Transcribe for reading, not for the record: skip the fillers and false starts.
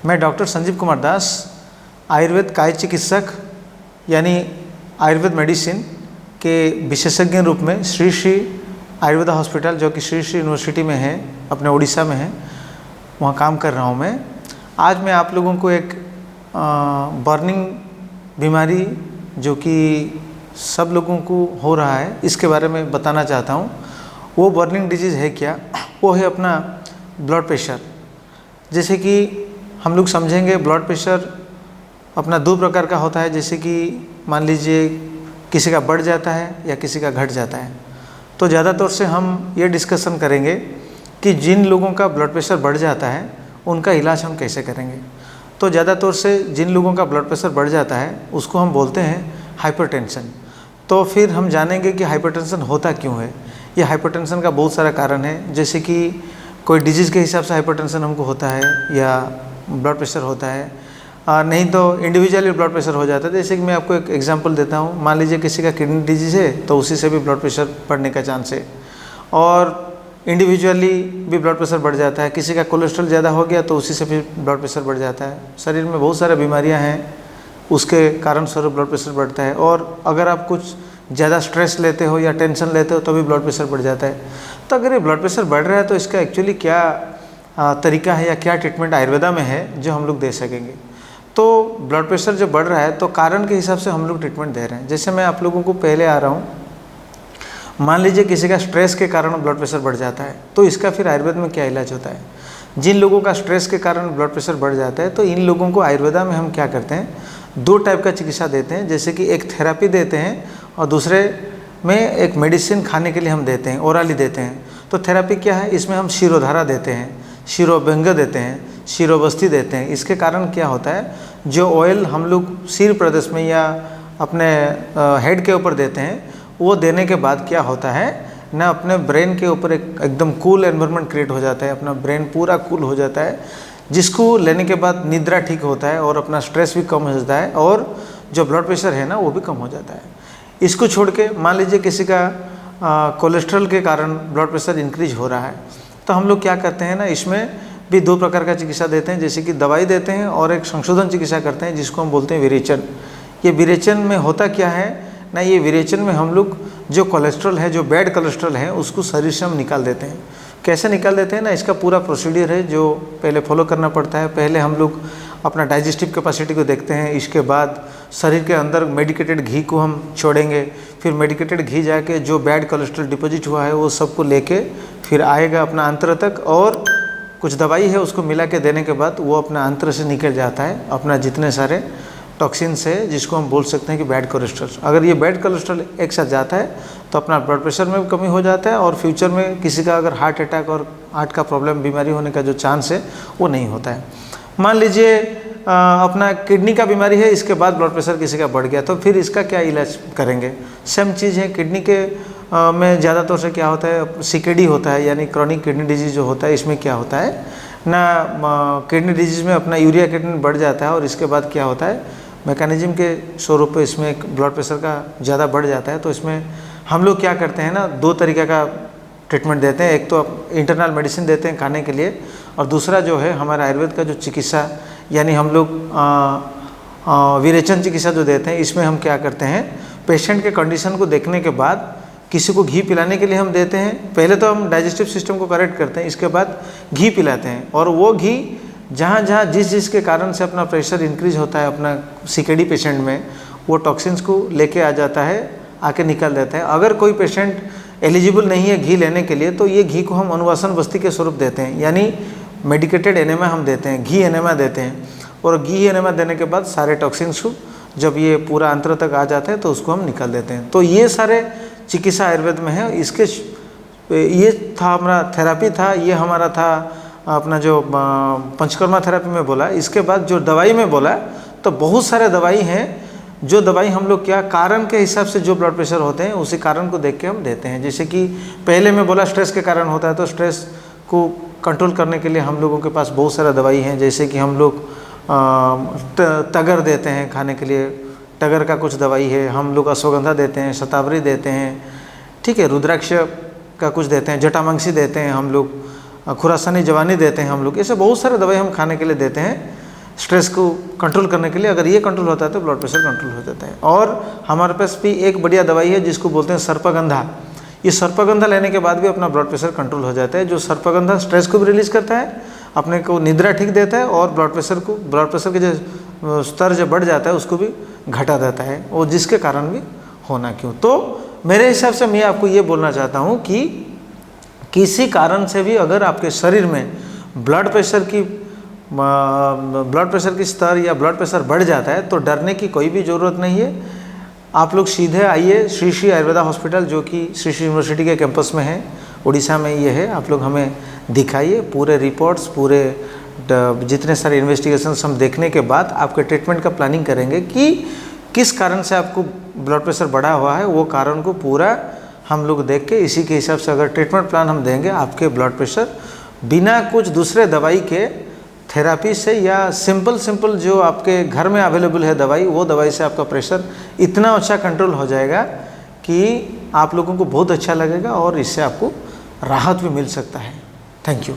मैं डॉक्टर संजीव कुमार दास, आयुर्वेद काय चिकित्सक यानी आयुर्वेद मेडिसिन के विशेषज्ञ रूप में श्री श्री आयुर्वेदा हॉस्पिटल जो कि श्री श्री यूनिवर्सिटी में है, अपने उड़ीसा में है, वहाँ काम कर रहा हूँ मैं। आज मैं आप लोगों को एक बर्निंग बीमारी जो कि सब लोगों को हो रहा है इसके बारे में बताना चाहता हूँ। वो बर्निंग डिजीज़ है क्या? वो है अपना ब्लड प्रेशर। जैसे कि हम लोग समझेंगे ब्लड प्रेशर अपना दो प्रकार का होता है। जैसे कि मान लीजिए किसी का बढ़ जाता है या किसी का घट जाता है। तो ज़्यादातर से हम ये डिस्कशन करेंगे कि जिन लोगों का ब्लड प्रेशर बढ़ जाता है उनका इलाज हम कैसे करेंगे। तो ज़्यादातर से जिन लोगों का ब्लड प्रेशर बढ़ जाता है उसको हम बोलते हैं हाइपरटेंशन। तो फिर हम जानेंगे कि हाइपरटेंशन होता क्यों है। ये हाइपरटेंशन का बहुत सारा कारण है। जैसे कि कोई डिजीज़ के हिसाब से हाइपरटेंशन हमको होता है या ब्लड प्रेशर होता है, नहीं तो इंडिविजुअली ब्लड प्रेशर हो जाता है। जैसे कि मैं आपको एक एग्जांपल देता हूँ। मान लीजिए किसी का किडनी डिजीज़ है तो उसी से भी ब्लड प्रेशर बढ़ने का चांस है, और इंडिविजुअली भी ब्लड प्रेशर बढ़ जाता है। किसी का कोलेस्ट्रॉल ज़्यादा हो गया तो उसी से भी ब्लड प्रेशर बढ़ जाता है। शरीर में बहुत सारी बीमारियाँ हैं, उसके कारण स्वरूप ब्लड प्रेशर बढ़ता है। और अगर आप कुछ ज़्यादा स्ट्रेस लेते हो या टेंशन लेते हो तो भी ब्लड प्रेशर बढ़ जाता है। तो अगर ये ब्लड प्रेशर बढ़ रहा है तो इसका एक्चुअली क्या तरीका है या क्या ट्रीटमेंट आयुर्वेदा में है जो हम लोग दे सकेंगे। तो ब्लड प्रेशर जो बढ़ रहा है तो कारण के हिसाब से हम लोग ट्रीटमेंट दे रहे हैं। जैसे मैं आप लोगों को पहले आ रहा हूँ, मान लीजिए किसी का स्ट्रेस के कारण ब्लड प्रेशर बढ़ जाता है तो इसका फिर आयुर्वेद में क्या इलाज होता है। जिन लोगों का स्ट्रेस के कारण ब्लड प्रेशर बढ़ जाता है तो इन लोगों को आयुर्वेदा में हम क्या करते हैं, दो टाइप का चिकित्सा देते हैं। जैसे कि एक थेरापी देते हैं और दूसरे में एक मेडिसिन खाने के लिए हम देते हैं, ओरली देते हैं। तो थेरापी क्या है, इसमें हम शिरोधारा देते हैं, शिरोभंग देते हैं, शिरोबस्ती देते हैं। इसके कारण क्या होता है, जो ऑयल हम लोग सिर प्रदेश में या अपने हेड के ऊपर देते हैं वो देने के बाद क्या होता है ना, अपने ब्रेन के ऊपर एक एकदम कूल एनवायरनमेंट क्रिएट हो जाता है। अपना ब्रेन पूरा कूल हो जाता है, जिसको लेने के बाद निद्रा ठीक होता है और अपना स्ट्रेस भी कम हो जाता है और जो ब्लड प्रेशर है ना वो भी कम हो जाता है। इसको छोड़ के मान लीजिए किसी का कोलेस्ट्रॉल के कारण ब्लड प्रेशर इंक्रीज हो रहा है तो हम लोग क्या करते हैं ना, इसमें भी दो प्रकार का चिकित्सा देते हैं। जैसे कि दवाई देते हैं और एक संशोधन चिकित्सा करते हैं जिसको हम बोलते हैं विरेचन। ये विरेचन में होता क्या है ना, ये विरेचन में हम लोग जो कोलेस्ट्रॉल है, जो बैड कोलेस्ट्रॉल है, उसको शरीर से हम निकाल देते हैं। कैसे निकाल देते हैं ना, इसका पूरा प्रोसीडियर है जो पहले फॉलो करना पड़ता है। पहले हम लोग अपना डाइजेस्टिव कैपेसिटी को देखते हैं, इसके बाद शरीर के अंदर मेडिकेटेड घी को हम छोड़ेंगे, फिर मेडिकेटेड घी जाके जो बैड कोलेस्ट्रॉल डिपॉजिट हुआ है वो सबको लेके फिर आएगा अपना आंत्र तक, और कुछ दवाई है उसको मिला के देने के बाद वो अपना आंत्र से निकल जाता है अपना जितने सारे टॉक्सिन्स है, जिसको हम बोल सकते हैं कि बैड कोलेस्ट्रॉल। अगर ये बैड कोलेस्ट्रॉल एक साथ जाता है तो अपना ब्लड प्रेशर में भी कमी हो जाता है और फ्यूचर में किसी का अगर हार्ट अटैक और हार्ट का प्रॉब्लम बीमारी होने का जो चांस है वो नहीं होता है। मान लीजिए अपना किडनी का बीमारी है, इसके बाद ब्लड प्रेशर किसी का बढ़ गया तो फिर इसका क्या इलाज करेंगे। सेम चीज़ है, किडनी के में ज़्यादातर से क्या होता है, सीकेडी होता है यानी क्रॉनिक किडनी डिजीज़ जो होता है। इसमें क्या होता है ना, किडनी डिजीज़ में अपना यूरिया किडनी बढ़ जाता है और इसके बाद क्या होता है, मैकेनिज्म के स्वरूप पे इसमें एक ब्लड प्रेशर का ज़्यादा बढ़ जाता है। तो इसमें हम लोग क्या करते हैं ना, दो तरीक़े का ट्रीटमेंट देते हैं। एक तो इंटरनल मेडिसिन देते हैं खाने के लिए, और दूसरा जो है हमारा आयुर्वेद का जो चिकित्सा यानी हम लोग विरेचन चिकित्सा जो देते हैं, इसमें हम क्या करते हैं, पेशेंट के कंडीशन को देखने के बाद किसी को घी पिलाने के लिए हम देते हैं। पहले तो हम डाइजेस्टिव सिस्टम को करेक्ट करते हैं, इसके बाद घी पिलाते हैं। और वो घी जहाँ जहाँ जिस के कारण से अपना प्रेशर इंक्रीज होता है अपना सीकेडी पेशेंट में, वो टॉक्सिन्स को लेके आ जाता है, आके निकल देता है। अगर कोई पेशेंट एलिजिबल नहीं है घी लेने के लिए तो ये घी को हम अनुवासन बस्ती के स्वरूप देते हैं, यानी मेडिकेटेड एनेमा हम देते हैं, घी एनेमा देते हैं। और घी एनेमा देने के बाद सारे टॉक्सिन्स को जब ये पूरा अंतर तक आ जाता है तो उसको हम निकाल देते हैं। तो ये सारे चिकित्सा आयुर्वेद में है। इसके ये था हमारा थेरापी था, ये हमारा था अपना जो पंचकर्मा थेरापी में बोला। इसके बाद जो दवाई में बोला तो बहुत सारे दवाई हैं, जो दवाई हम लोग क्या कारण के हिसाब से जो ब्लड प्रेशर होते हैं उसी कारण को देख के हम देते हैं। जैसे कि पहले मैं बोला स्ट्रेस के कारण होता है, तो स्ट्रेस को कंट्रोल करने के लिए हम लोगों के पास बहुत सारा दवाई हैं। जैसे कि हम लोग तगर देते हैं खाने के लिए, टगर का कुछ दवाई है। हम लोग अश्वगंधा देते हैं, शतावरी देते हैं, ठीक है, रुद्राक्ष का कुछ देते हैं, जटामांसी देते हैं हम लोग, खुरासानी जवानी देते हैं हम लोग। ऐसे बहुत सारे दवाई हम खाने के लिए देते हैं। स्ट्रेस को कंट्रोल करने के लिए अगर ये कंट्रोल होता है तो ब्लड प्रेशर कंट्रोल हो जाता है। और हमारे पास भी एक बढ़िया दवाई है जिसको बोलते हैं सर्पगंधा। ये सर्पगंधा लेने के बाद भी अपना ब्लड प्रेशर कंट्रोल हो जाता है। जो सर्पगंधा स्ट्रेस को भी रिलीज करता है, अपने को निद्रा ठीक देता है और ब्लड प्रेशर के जो स्तर जो बढ़ जाता है उसको भी घटा देता है, और जिसके कारण भी होना क्यों। तो मेरे हिसाब से मैं आपको ये बोलना चाहता हूँ कि किसी कारण से भी अगर आपके शरीर में ब्लड प्रेशर की स्तर या ब्लड प्रेशर बढ़ जाता है तो डरने की कोई भी ज़रूरत नहीं है। आप लोग सीधे आइए श्री श्री आयुर्वेदा हॉस्पिटल, जो कि श्री श्री यूनिवर्सिटी के कैंपस में है, उड़ीसा में ये है। आप लोग हमें दिखाइए, पूरे रिपोर्ट्स, पूरे जितने सारे इन्वेस्टिगेशंस हम देखने के बाद आपके ट्रीटमेंट का प्लानिंग करेंगे कि किस कारण से आपको ब्लड प्रेशर बढ़ा हुआ है। वो कारण को पूरा हम लोग देख के इसी के हिसाब से अगर ट्रीटमेंट प्लान हम देंगे, आपके ब्लड प्रेशर बिना कुछ दूसरे दवाई के, थेरापी से या सिंपल जो आपके घर में अवेलेबल है दवाई, वो दवाई से आपका प्रेशर इतना अच्छा कंट्रोल हो जाएगा कि आप लोगों को बहुत अच्छा लगेगा और इससे आपको राहत भी मिल सकता है। Thank you.